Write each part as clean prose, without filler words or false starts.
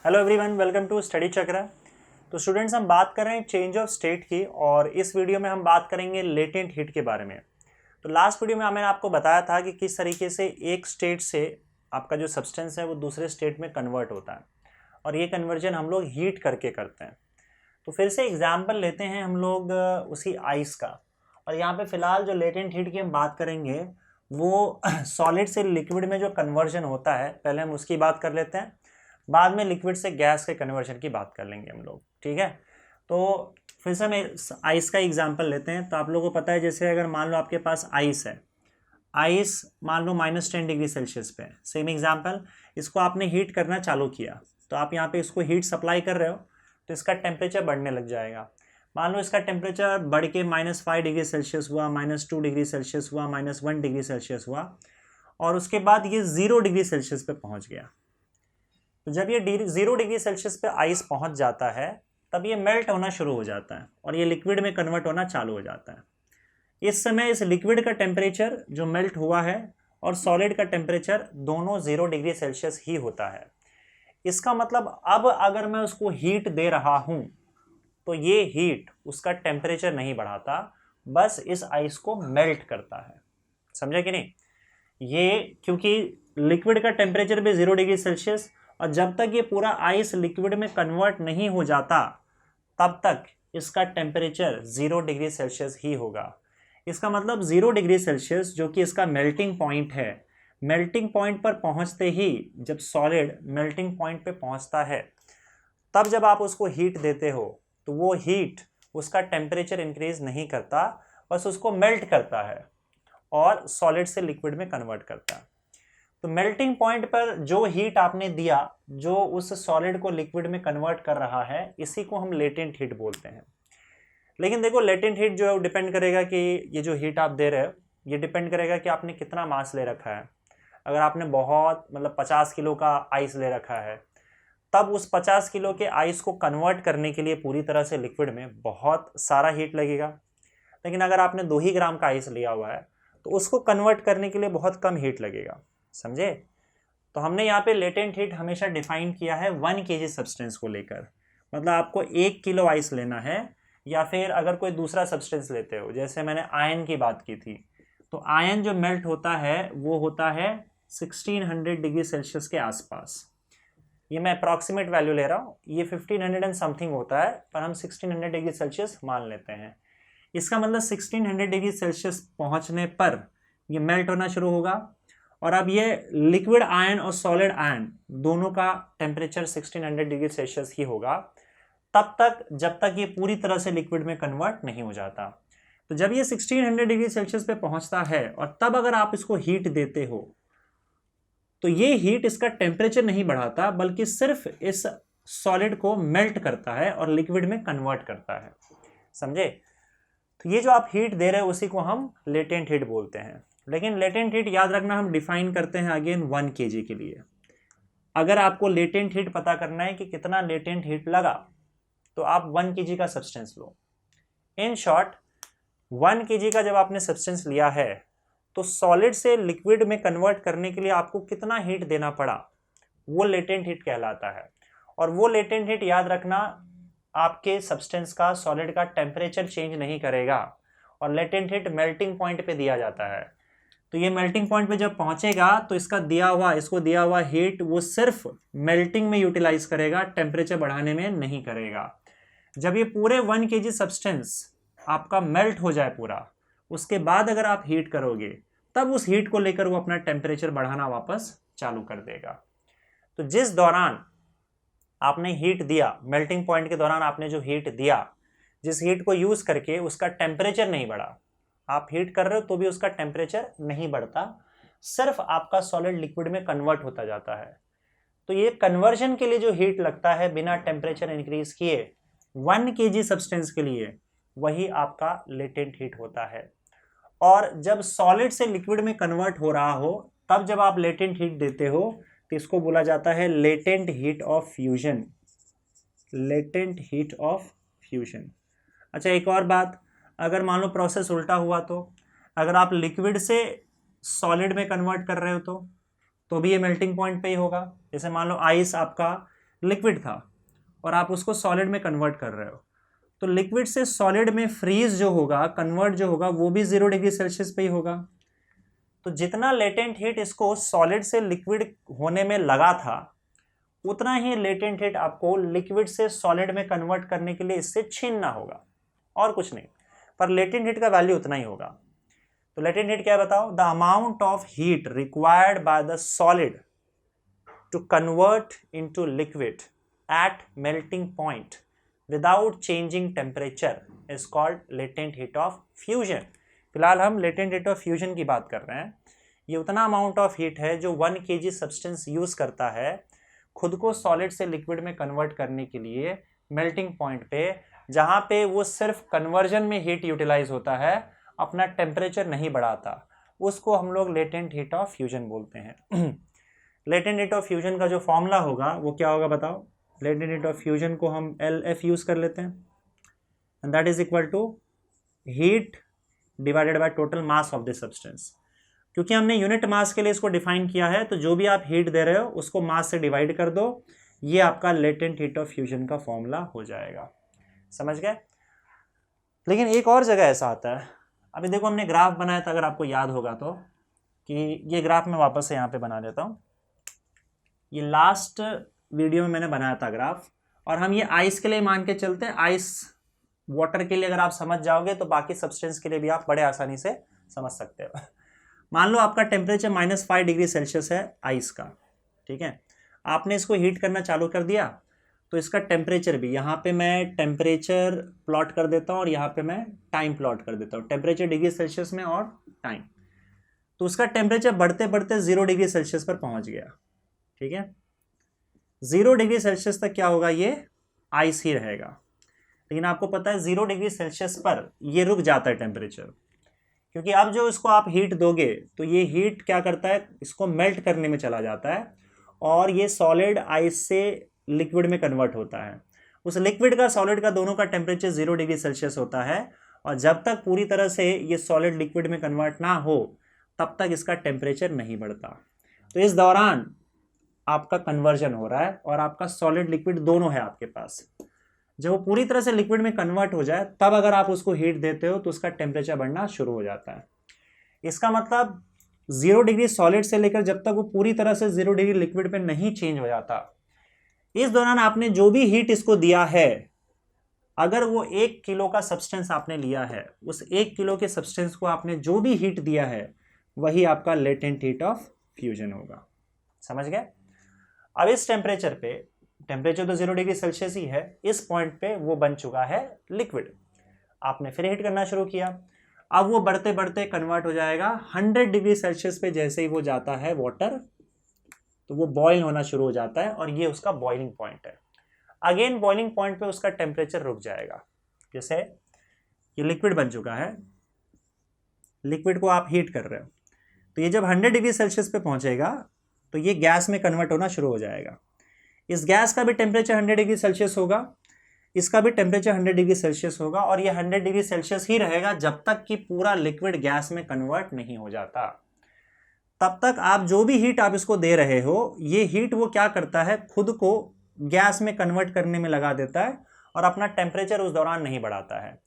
Hello everyone, welcome to study Chakra. तो students, हम बात कर रहे हैं चेंज ऑफ स्टेट की, और इस वीडियो में हम बात करेंगे लेटेंट हीट के बारे में। तो लास्ट वीडियो में मैंने आपको बताया था कि किस तरीके से एक स्टेट से आपका जो सब्सटेंस है वो दूसरे स्टेट में कन्वर्ट होता है, और ये कन्वर्जन हम लोग हीट करके करते हैं। तो फिर से एग्जाम्पल लेते हैं हम लोग उसी आइस का, और यहाँ पे फिलहाल जो लेटेंट हीट की हम बात करेंगे वो सॉलिड से लिक्विड में जो कन्वर्जन होता है, पहले हम उसकी बात कर लेते हैं, बाद में लिक्विड से गैस के कन्वर्जन की बात कर लेंगे हम लोग। ठीक है, तो फिर से हम आइस का एग्जांपल लेते हैं। तो आप लोगों को पता है, जैसे अगर मान लो आपके पास आइस है, आइस मान लो -10 डिग्री सेल्सियस पे, सेम एग्जांपल, इसको आपने हीट करना चालू किया, तो आप यहाँ पे इसको हीट सप्लाई कर रहे हो, तो इसका टेम्परेचर बढ़ने लग जाएगा। मान लो इसका टेम्परेचर बढ़ के -5 डिग्री सेल्सियस हुआ, -2 डिग्री सेल्सियस हुआ, -1 डिग्री सेल्सियस हुआ, और उसके बाद ये 0 डिग्री सेल्सियस पे पहुँच गया। तो जब ये 0 डिग्री सेल्सियस पे आइस पहुंच जाता है, तब ये मेल्ट होना शुरू हो जाता है और ये लिक्विड में कन्वर्ट होना चालू हो जाता है। इस समय इस लिक्विड का टेम्परेचर जो मेल्ट हुआ है और सॉलिड का टेम्परेचर दोनों 0 डिग्री सेल्सियस ही होता है। इसका मतलब अब अगर मैं उसको हीट दे रहा हूं, तो ये हीट उसका टेम्परेचर नहीं बढ़ाता, बस इस आइस को मेल्ट करता है। समझे कि नहीं? ये क्योंकि लिक्विड का टेम्परेचर भी 0 डिग्री सेल्सियस, और जब तक ये पूरा आइस लिक्विड में कन्वर्ट नहीं हो जाता, तब तक इसका टेम्परेचर 0 डिग्री सेल्सियस ही होगा। इसका मतलब 0 डिग्री सेल्सियस जो कि इसका मेल्टिंग पॉइंट है, मेल्टिंग पॉइंट पर पहुंचते ही, जब सॉलिड मेल्टिंग पॉइंट पे पहुंचता है, तब जब आप उसको हीट देते हो, तो वो हीट उसका टेम्परेचर इंक्रीज नहीं करता, बस उसको मेल्ट करता है और सॉलिड से लिक्विड में कन्वर्ट करता है। तो मेल्टिंग पॉइंट पर जो हीट आपने दिया, जो उस सॉलिड को लिक्विड में कन्वर्ट कर रहा है, इसी को हम लेटेंट हीट बोलते हैं। लेकिन देखो, लेटेंट हीट जो है वो डिपेंड करेगा कि ये जो हीट आप दे रहे हो, ये डिपेंड करेगा कि आपने कितना मास ले रखा है। अगर आपने बहुत मतलब 50 किलो का आइस ले रखा है, तब उस 50 किलो के आइस को कन्वर्ट करने के लिए पूरी तरह से लिक्विड में बहुत सारा हीट लगेगा। लेकिन अगर आपने 2 ही ग्राम का आइस लिया हुआ है, तो उसको कन्वर्ट करने के लिए बहुत कम हीट लगेगा। समझे? तो हमने यहाँ पे लेटेंट हीट हमेशा डिफाइन किया है 1 kg सब्सटेंस को लेकर। मतलब आपको 1 किलो आइस लेना है, या फिर अगर कोई दूसरा सब्सटेंस लेते हो, जैसे मैंने आयन की बात की थी, तो आयन जो मेल्ट होता है वो होता है 1600 डिग्री सेल्सियस के आसपास। ये मैं अप्रॉक्सीमेट वैल्यू ले रहा हूँ, ये 1500 एंड समथिंग होता है, पर हम 1600 डिग्री सेल्सियस मान लेते हैं। इसका मतलब 1600 डिग्री सेल्सियस पहुँचने पर ये मेल्ट होना शुरू होगा, और अब ये लिक्विड आयन और सॉलिड आयन दोनों का टेम्परेचर 1600 डिग्री सेल्सियस ही होगा, तब तक जब तक ये पूरी तरह से लिक्विड में कन्वर्ट नहीं हो जाता। तो जब ये 1600 डिग्री सेल्सियस पे पहुंचता है, और तब अगर आप इसको हीट देते हो, तो ये हीट इसका टेम्परेचर नहीं बढ़ाता, बल्कि सिर्फ इस सॉलिड को मेल्ट करता है और लिक्विड में कन्वर्ट करता है। समझे? तो ये जो आप हीट दे रहे हो, उसी को हम लेटेंट हीट बोलते हैं। लेकिन लेटेंट हीट याद रखना, हम डिफाइन करते हैं अगेन 1 kg के लिए। अगर आपको लेटेंट हीट पता करना है कि कितना लेटेंट हीट लगा, तो आप 1 kg का substance low. In short, 1 kg का जब आपने सब्सटेंस लिया है, तो सॉलिड से लिक्विड में कन्वर्ट करने के लिए आपको कितना हीट देना पड़ा, वो लेटेंट हीट कहलाता है। और वो लेटेंट हीट याद रखना, आपके सब्सटेंस का, सॉलिड का टेम्परेचर चेंज नहीं करेगा, और लेटेंट हीट मेल्टिंग पॉइंट पे दिया जाता है। तो ये मेल्टिंग पॉइंट पे जब पहुंचेगा, तो इसको दिया हुआ हीट वो सिर्फ मेल्टिंग में यूटिलाइज करेगा, टेम्परेचर बढ़ाने में नहीं करेगा। जब ये पूरे 1 kg सब्सटेंस आपका मेल्ट हो जाए पूरा, उसके बाद अगर आप हीट करोगे, तब उस हीट को लेकर वो अपना टेम्परेचर बढ़ाना वापस चालू कर देगा। तो जिस दौरान आपने हीट दिया, मेल्टिंग पॉइंट के दौरान आपने जो हीट दिया, जिस हीट को यूज करके उसका टेम्परेचर नहीं बढ़ा, आप हीट कर रहे हो तो भी उसका टेम्परेचर नहीं बढ़ता, सिर्फ आपका सॉलिड लिक्विड में कन्वर्ट होता जाता है। तो ये कन्वर्जन के लिए जो हीट लगता है बिना टेम्परेचर इंक्रीज किए 1 kg सब्सटेंस के लिए, वही आपका लेटेंट हीट होता है। और जब सॉलिड से लिक्विड में कन्वर्ट हो रहा हो, तब जब आप लेटेंट हीट देते हो, तो इसको बोला जाता है latent heat of fusion. Latent heat of fusion. अच्छा, एक और बात, अगर मान लो प्रोसेस उल्टा हुआ, तो अगर आप लिक्विड से सॉलिड में कन्वर्ट कर रहे हो, तो भी ये मेल्टिंग पॉइंट पे ही होगा। जैसे मान लो आइस आपका लिक्विड था और आप उसको सॉलिड में कन्वर्ट कर रहे हो, तो लिक्विड से सॉलिड में फ्रीज जो होगा, कन्वर्ट जो होगा, वो भी 0 डिग्री सेल्सियस पे ही होगा। तो जितना लेटेंट हीट इसको सॉलिड से लिक्विड होने में लगा था, उतना ही लेटेंट हीट आपको लिक्विड से सॉलिड में कन्वर्ट करने के लिए इससे छीनना होगा, और कुछ नहीं, पर लेटेंट हीट का वैल्यू उतना ही होगा। तो लेटेंट हीट क्या है बताओ? The amount of heat required by the solid to convert into liquid at melting point without changing temperature is called latent heat of fusion. फिलहाल हम लेटेंट हीट ऑफ फ्यूजन की बात कर रहे हैं। ये उतना अमाउंट ऑफ हीट है जो 1 kg सब्सटेंस यूज करता है खुद को सॉलिड से लिक्विड में कन्वर्ट करने के लिए मेल्टिंग पॉइंट पे, जहां पे वो सिर्फ कन्वर्जन में हीट यूटिलाइज होता है, अपना टेम्परेचर नहीं बढ़ाता, उसको हम लोग लेटेंट हीट ऑफ फ्यूजन बोलते हैं। लेटेंट हीट ऑफ फ्यूजन का जो फॉर्मूला होगा वो क्या होगा बताओ? लेटेंट हीट ऑफ फ्यूजन को हम LF यूज कर लेते हैं, and that is equal to heat divided by total mass of the substance. क्योंकि हमने यूनिट मास के लिए इसको डिफाइन किया है, तो जो भी आप हीट दे रहे हो उसको मास से डिवाइड कर दो, ये आपका लेटेंट हीट ऑफ फ्यूजन का फॉर्मूला हो जाएगा। समझ गए? लेकिन एक और जगह ऐसा आता है, अभी देखो हमने ग्राफ बनाया था, अगर आपको याद होगा तो, कि ये ग्राफ मैं वापस से यहाँ पे बना देता हूँ। ये लास्ट वीडियो में मैंने बनाया था ग्राफ, और हम ये आइस के लिए मान के चलते हैं। आइस वाटर के लिए अगर आप समझ जाओगे तो बाकी सब्सटेंस के लिए भी आप बड़े आसानी से समझ सकते हो। मान लो आपका टेम्परेचर -5 डिग्री सेल्सियस है आइस का, ठीक है। आपने इसको हीट करना चालू कर दिया, तो इसका टेम्परेचर भी, यहाँ पे मैं टेम्परेचर प्लॉट कर देता हूँ और यहाँ पे मैं टाइम प्लॉट कर देता हूँ, टेम्परेचर डिग्री सेल्सियस में और टाइम। तो उसका टेम्परेचर बढ़ते बढ़ते 0 डिग्री सेल्सियस पर पहुँच गया, ठीक है। 0 डिग्री सेल्सियस तक क्या होगा? ये आइस ही रहेगा। लेकिन आपको पता है 0 डिग्री सेल्सियस पर ये रुक जाता है टेम्परेचर, क्योंकि अब जो इसको आप हीट दोगे तो ये हीट क्या करता है? इसको मेल्ट करने में चला जाता है, और ये सॉलिड आइस से लिक्विड में कन्वर्ट होता है। उस लिक्विड का सॉलिड का दोनों का टेम्परेचर 0 डिग्री सेल्सियस होता है, और जब तक पूरी तरह से ये सॉलिड लिक्विड में कन्वर्ट ना हो तब तक इसका टेम्परेचर नहीं बढ़ता। तो इस दौरान आपका कन्वर्जन हो रहा है और आपका सॉलिड लिक्विड दोनों है आपके पास। जब वो पूरी तरह से लिक्विड में कन्वर्ट हो जाए तब अगर आप उसको हीट देते हो तो उसका टेम्परेचर बढ़ना शुरू हो जाता है। इसका मतलब 0 डिग्री सॉलिड से लेकर जब तक वो पूरी तरह से 0 डिग्री लिक्विड पे नहीं चेंज हो जाता, इस दौरान आपने जो भी हीट इसको दिया है, अगर वो 1 किलो का सब्सटेंस आपने लिया है, उस 1 किलो के सब्सटेंस को आपने जो भी हीट दिया है वही आपका लेटेंट हीट ऑफ फ्यूजन होगा। समझ गए? अब इस टेम्परेचर पे, टेम्परेचर तो 0 डिग्री सेल्सियस ही है, इस पॉइंट पे वो बन चुका है लिक्विड। आपने फिर हीट करना शुरू किया, अब वो बढ़ते बढ़ते कन्वर्ट हो जाएगा 100 डिग्री सेल्सियस पे। जैसे ही वो जाता है वाटर, तो वो बॉयल होना शुरू हो जाता है, और ये उसका बॉइलिंग पॉइंट है। अगेन बॉइलिंग पॉइंट पे उसका टेम्परेचर रुक जाएगा। जैसे ये लिक्विड बन चुका है, लिक्विड को आप हीट कर रहे हो, तो ये जब 100 डिग्री सेल्सियस पे पहुंचेगा तो ये गैस में कन्वर्ट होना शुरू हो जाएगा। इस गैस का भी टेम्परेचर 100 डिग्री सेल्सियस होगा, इसका भी टेम्परेचर 100 डिग्री सेल्सियस होगा, और ये 100 डिग्री सेल्सियस ही रहेगा जब तक कि पूरा लिक्विड गैस में कन्वर्ट नहीं हो जाता। तब तक आप जो भी हीट आप इसको दे रहे हो, ये हीट वो क्या करता है? खुद को गैस में कन्वर्ट करने में लगा देता है, और अपना टेम्परेचर उस दौरान नहीं बढ़ाता है।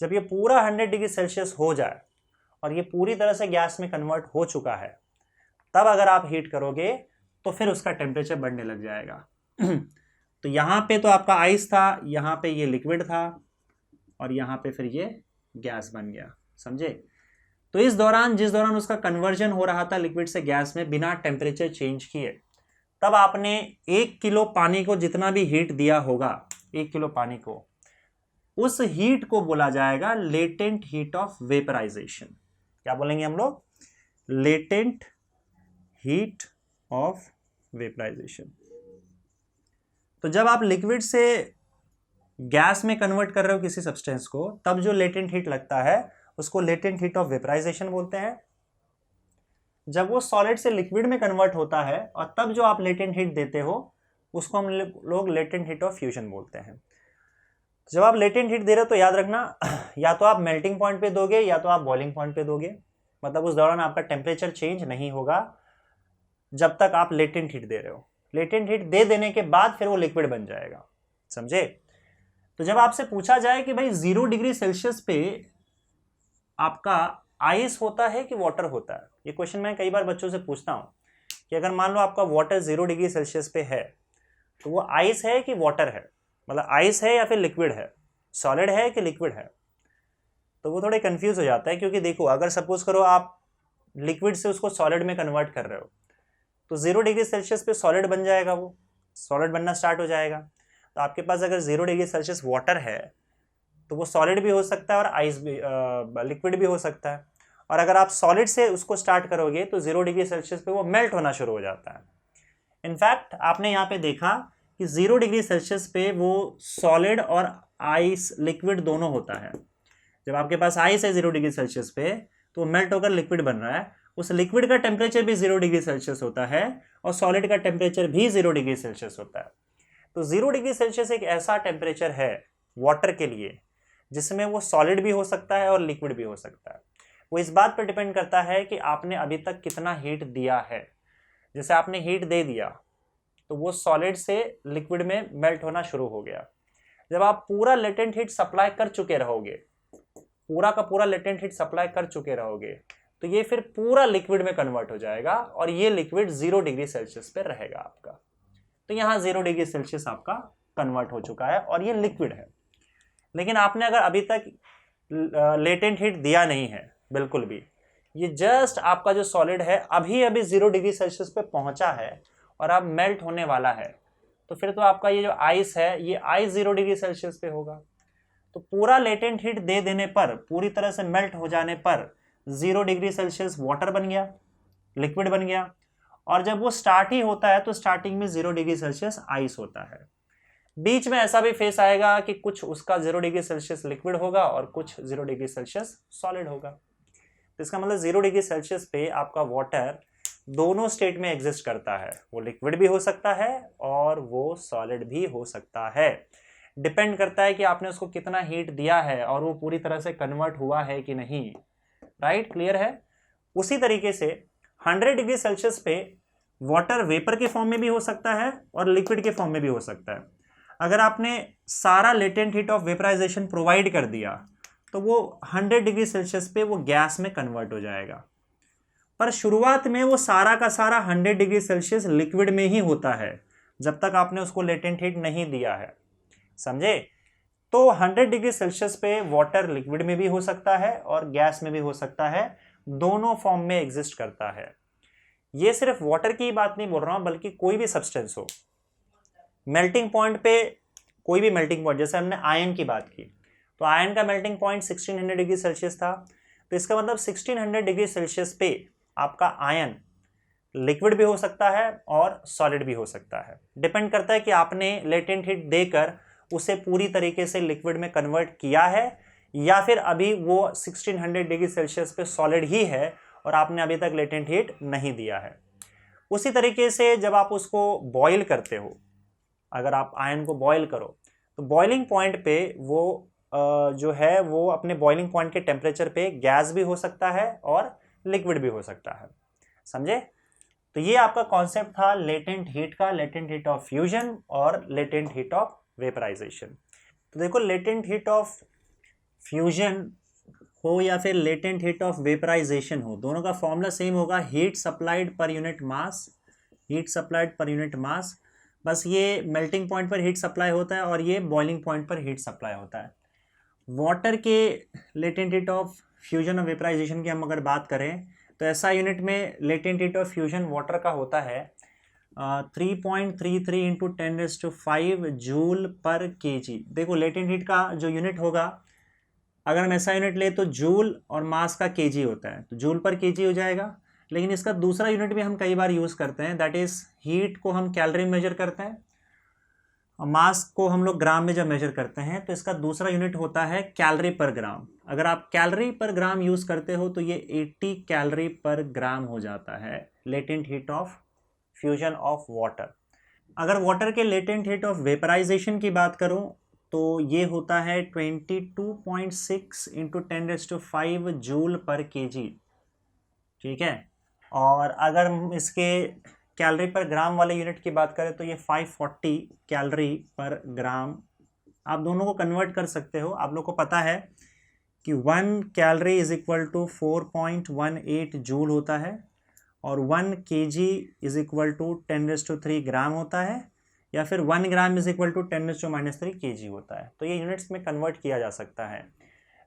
जब ये पूरा 100 डिग्री सेल्सियस हो जाए और ये पूरी तरह से गैस में कन्वर्ट हो चुका है, तब अगर आप हीट करोगे तो फिर उसका टेम्परेचर बढ़ने लग जाएगा। तो यहाँ पे तो आपका आइस था, यहाँ पे ये लिक्विड था, और यहाँ पे फिर ये गैस बन गया। समझे? तो इस दौरान, जिस दौरान उसका कन्वर्जन हो रहा था लिक्विड से गैस में बिना टेम्परेचर चेंज किए, तब आपने 1 किलो पानी को जितना भी हीट दिया होगा, 1 किलो पानी को, उस हीट को बोला जाएगा लेटेंट हीट ऑफ वेपराइजेशन। क्या बोलेंगे हम लोग? Latent heat of vaporisation. तो जब आप लिक्विड से गैस में कन्वर्ट कर रहे हो किसी सब्सटेंस को, तब जो लेटेंट हीट लगता है उसको लेटेंट हीट ऑफ वेपराइजेशन बोलते हैं। जब वो सॉलिड से लिक्विड में कन्वर्ट होता है और तब जो आप लेटेंट हीट देते हो उसको हम लोग लेटेंट हीट ऑफ फ्यूजन बोलते हैं। जब आप लेटेंट हीट दे रहे हो तो याद रखना, या तो आप मेल्टिंग पॉइंट पे दोगे या तो आप बॉइलिंग पॉइंट पे दोगे। मतलब उस दौरान आपका टेम्परेचर चेंज नहीं होगा जब तक आप लेटेंट हीट दे रहे हो। लेटेंट हीट दे देने के बाद फिर वो लिक्विड बन जाएगा, समझे। तो जब आपसे पूछा जाए कि भाई 0 डिग्री सेल्सियस पे आपका आइस होता है कि वाटर होता है, ये क्वेश्चन मैं कई बार बच्चों से पूछता हूँ कि अगर मान लो आपका वाटर 0 डिग्री सेल्सियस पे है तो वो आइस है कि वाटर है, मतलब आइस है या फिर लिक्विड है, सॉलिड है कि लिक्विड है। तो वो थोड़े कंफ्यूज हो जाता है, क्योंकि देखो अगर सपोज करो आप लिक्विड से उसको सॉलिड में कन्वर्ट कर रहे हो तो 0 डिग्री सेल्सियस पे सॉलिड बन जाएगा, वो सॉलिड बनना स्टार्ट हो जाएगा। तो आपके पास अगर 0 डिग्री सेल्सियस वाटर है तो वो सॉलिड भी हो सकता है और आइस भी लिक्विड भी हो सकता है। और अगर आप सॉलिड से उसको स्टार्ट करोगे तो 0 डिग्री सेल्सियस पे वो मेल्ट होना शुरू हो जाता है। इनफैक्ट आपने यहाँ पे देखा कि 0 डिग्री सेल्सियस पे वो सॉलिड और आइस लिक्विड दोनों होता है। जब आपके पास आइस है 0 डिग्री सेल्सियस पे तो मेल्ट होकर लिक्विड बन रहा है, उस लिक्विड का टेम्परेचर भी 0 डिग्री सेल्सियस होता है और सॉलिड का टेम्परेचर भी 0 डिग्री सेल्सियस होता है। तो 0 डिग्री सेल्सियस एक ऐसा टेम्परेचर है वाटर के लिए जिसमें वो सॉलिड भी हो सकता है और लिक्विड भी हो सकता है। वो इस बात पर डिपेंड करता है कि आपने अभी तक कितना हीट दिया है। जैसे आपने हीट दे दिया तो वो सॉलिड से लिक्विड में मेल्ट होना शुरू हो गया। जब आप पूरा लेटेंट हीट सप्लाई कर चुके रहोगे, पूरा का पूरा लेटेंट हीट सप्लाई कर चुके रहोगे, तो ये फिर पूरा लिक्विड में कन्वर्ट हो जाएगा और ये लिक्विड 0 डिग्री सेल्सियस पे रहेगा आपका। तो यहाँ 0 डिग्री सेल्सियस आपका कन्वर्ट हो चुका है और ये लिक्विड है। लेकिन आपने अगर अभी तक लेटेंट हीट दिया नहीं है बिल्कुल भी, ये जस्ट आपका जो सॉलिड है अभी अभी 0 डिग्री सेल्सियस पे पहुंचा है और अब मेल्ट होने वाला है, तो फिर तो आपका ये जो आइस है ये आइस 0 डिग्री सेल्सियस पे होगा। तो पूरा लेटेंट हीट दे देने पर, पूरी तरह से मेल्ट हो जाने पर 0 डिग्री सेल्सियस वाटर बन गया, लिक्विड बन गया। और जब वो स्टार्ट ही होता है तो स्टार्टिंग में 0 डिग्री सेल्सियस आइस होता है। बीच में ऐसा भी फेस आएगा कि कुछ उसका 0 डिग्री सेल्सियस लिक्विड होगा और कुछ 0 डिग्री सेल्सियस सॉलिड होगा। तो इसका मतलब 0 डिग्री सेल्सियस पे आपका वाटर दोनों स्टेट में एग्जिस्ट करता है, वो लिक्विड भी हो सकता है और वो सॉलिड भी हो सकता है। डिपेंड करता है कि आपने उसको कितना हीट दिया है और वो पूरी तरह से कन्वर्ट हुआ है कि नहीं। राइट, क्लियर है। उसी तरीके से 100 डिग्री सेल्सियस पे वाटर वेपर के फॉर्म में भी हो सकता है और लिक्विड के फॉर्म में भी हो सकता है। अगर आपने सारा latent heat of vaporisation provide कर दिया तो वो 100 डिग्री सेल्सियस पे वो गैस में कन्वर्ट हो जाएगा। पर शुरुआत में वो सारा का सारा 100 डिग्री सेल्सियस लिक्विड में ही होता है जब तक आपने उसको लेटेंट हीट नहीं दिया है, समझे। तो 100 डिग्री सेल्सियस पे वाटर लिक्विड में भी हो सकता है और गैस में भी हो सकता है, दोनों फॉर्म में एग्जिस्ट करता है। ये सिर्फ वाटर की बात नहीं बोल रहा हूं, बल्कि कोई भी सब्सटेंस हो। मेल्टिंग पॉइंट पे, कोई भी मेल्टिंग पॉइंट, जैसे हमने आयन की बात की तो आयन का मेल्टिंग पॉइंट 1600 डिग्री सेल्सियस था। तो इसका मतलब 1600 डिग्री सेल्सियस पे आपका आयन लिक्विड भी हो सकता है और सॉलिड भी हो सकता है। डिपेंड करता है कि आपने लेटेंट हीट देकर उसे पूरी तरीके से लिक्विड में कन्वर्ट किया है या फिर अभी वो 1600 डिग्री सेल्सियस पे सॉलिड ही है और आपने अभी तक लेटेंट हीट नहीं दिया है। उसी तरीके से जब आप उसको बॉईल करते हो, अगर आप आयन को बॉईल करो तो बॉइलिंग पॉइंट पे वो जो है वो अपने बॉइलिंग पॉइंट के टेम्परेचर पे गैस भी हो सकता है और लिक्विड भी हो सकता है, समझे। तो ये आपका कॉन्सेप्ट था लेटेंट हीट का, लेटेंट हीट ऑफ फ्यूजन और लेटेंट हीट ऑफ वेपराइजेशन। तो देखो, लेटेंट हीट ऑफ फ्यूजन हो या फिर लेटेंट हीट ऑफ वेपराइजेशन हो, दोनों का फॉर्मूला सेम होगा, heat supplied per unit mass, heat supplied per unit mass. बस ये मेल्टिंग पॉइंट पर हीट सप्लाई होता है और ये बॉइलिंग पॉइंट पर हीट सप्लाई होता है। वाटर के लेटेंट हीट ऑफ फ्यूजन और वेपराइजेशन की हम अगर बात करें तो ऐसा यूनिट में latent heat of fusion water का होता है 3.33 इंटू 10⁵ जूल पर केजी। देखो, लेटेंट हीट का जो यूनिट होगा, अगर हम ऐसा यूनिट ले तो जूल और मास का केजी होता है, तो जूल पर केजी हो जाएगा। लेकिन इसका दूसरा यूनिट भी हम कई बार यूज़ करते हैं, दैट इज़ हीट को हम कैलोरी में मेजर करते हैं और मास को हम लोग ग्राम में जब मेजर करते हैं तो इसका दूसरा यूनिट होता है कैलोरी पर ग्राम। अगर आप कैलोरी पर ग्राम यूज़ करते हो तो ये 80 कैलोरी पर ग्राम हो जाता है latent heat of fusion of water. अगर वाटर के लेटेंट हीट ऑफ वेपराइजेशन की बात करूं तो ये होता है 22.6 इंटू 10⁵ जूल पर केजी, ठीक है। और अगर हम इसके कैलोरी पर ग्राम वाले यूनिट की बात करें तो ये 540 कैलोरी पर ग्राम, आप दोनों को कन्वर्ट कर सकते हो। आप लोग को पता है कि 1 calorie is equal to 4.18 joule होता है और 1 kg is equal to 10⁻³ gram होता है, या फिर 1 gram is equal to 10⁻³ kg होता है। तो ये यूनिट्स में कन्वर्ट किया जा सकता है।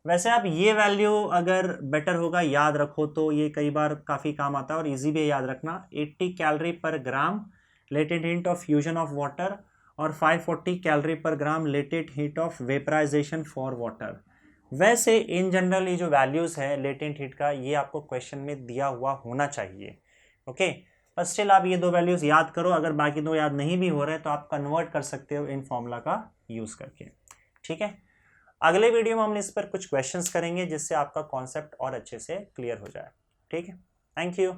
वैसे आप ये वैल्यू अगर बेटर होगा याद रखो तो ये कई बार काफ़ी काम आता है और इजी भी याद रखना। 80 calorie per gram latent heat of fusion of water और 540 calorie per gram latent heat of vaporisation for water. वैसे इन जनरल ये जो वैल्यूज़ है लेटेंट हीट का, ये आपको क्वेश्चन में दिया हुआ होना चाहिए। ओके, पर स्टिल आप ये दो वैल्यूज़ याद करो। अगर बाकी दो याद नहीं भी हो रहे तो आप कन्वर्ट कर सकते हो इन फॉर्मूला का यूज़ करके। ठीक है, अगले वीडियो में हम इस पर कुछ क्वेश्चंस करेंगे जिससे आपका कॉन्सेप्ट और अच्छे से क्लियर हो जाए। ठीक है, थैंक यू।